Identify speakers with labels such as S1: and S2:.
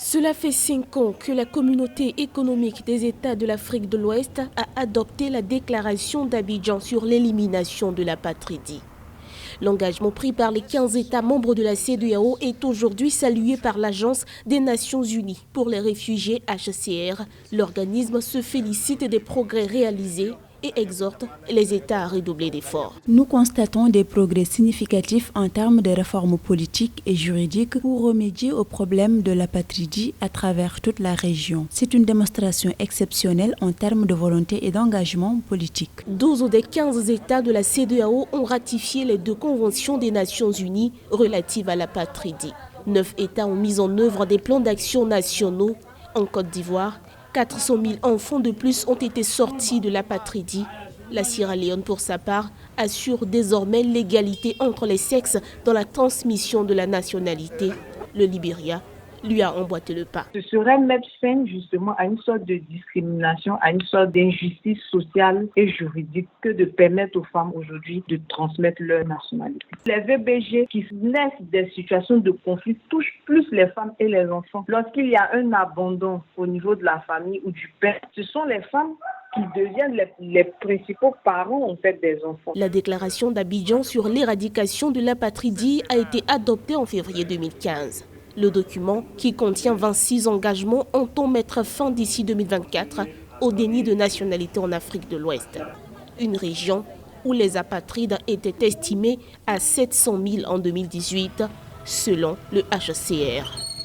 S1: Cela fait 5 ans que la communauté économique des États de l'Afrique de l'Ouest a adopté la déclaration d'Abidjan sur l'élimination de l'apatridie. L'engagement pris par les 15 États membres de la CEDEAO est aujourd'hui salué par l'Agence des Nations Unies pour les réfugiés HCR. L'organisme se félicite des progrès réalisés et exhorte les États à redoubler d'efforts.
S2: Nous constatons des progrès significatifs en termes de réformes politiques et juridiques pour remédier aux problèmes de l'apatridie à travers toute la région. C'est une démonstration exceptionnelle en termes de volonté et d'engagement politique.
S1: 12 des 15 États de la CEDEAO ont ratifié les 2 conventions des Nations Unies relatives à l'apatridie. 9 États ont mis en œuvre des plans d'action nationaux. En Côte d'Ivoire, 400 000 enfants de plus ont été sortis de l'apatridie. La Sierra Leone, pour sa part, assure désormais l'égalité entre les sexes dans la transmission de la nationalité. Le Libéria lui a emboîté le pas.
S3: Ce serait mettre fin justement à une sorte de discrimination, à une sorte d'injustice sociale et juridique que de permettre aux femmes aujourd'hui de transmettre leur nationalité. Les VBG qui naissent des situations de conflit touchent plus les femmes et les enfants. Lorsqu'il y a un abandon au niveau de la famille ou du père, ce sont les femmes qui deviennent les principaux parents en fait des enfants.
S1: La déclaration d'Abidjan sur l'éradication de l'apatridie a été adoptée en février 2015. Le document, qui contient 26 engagements, entend mettre fin d'ici 2024 au déni de nationalité en Afrique de l'Ouest. Une région où les apatrides étaient estimés à 700 000 en 2018, selon le HCR.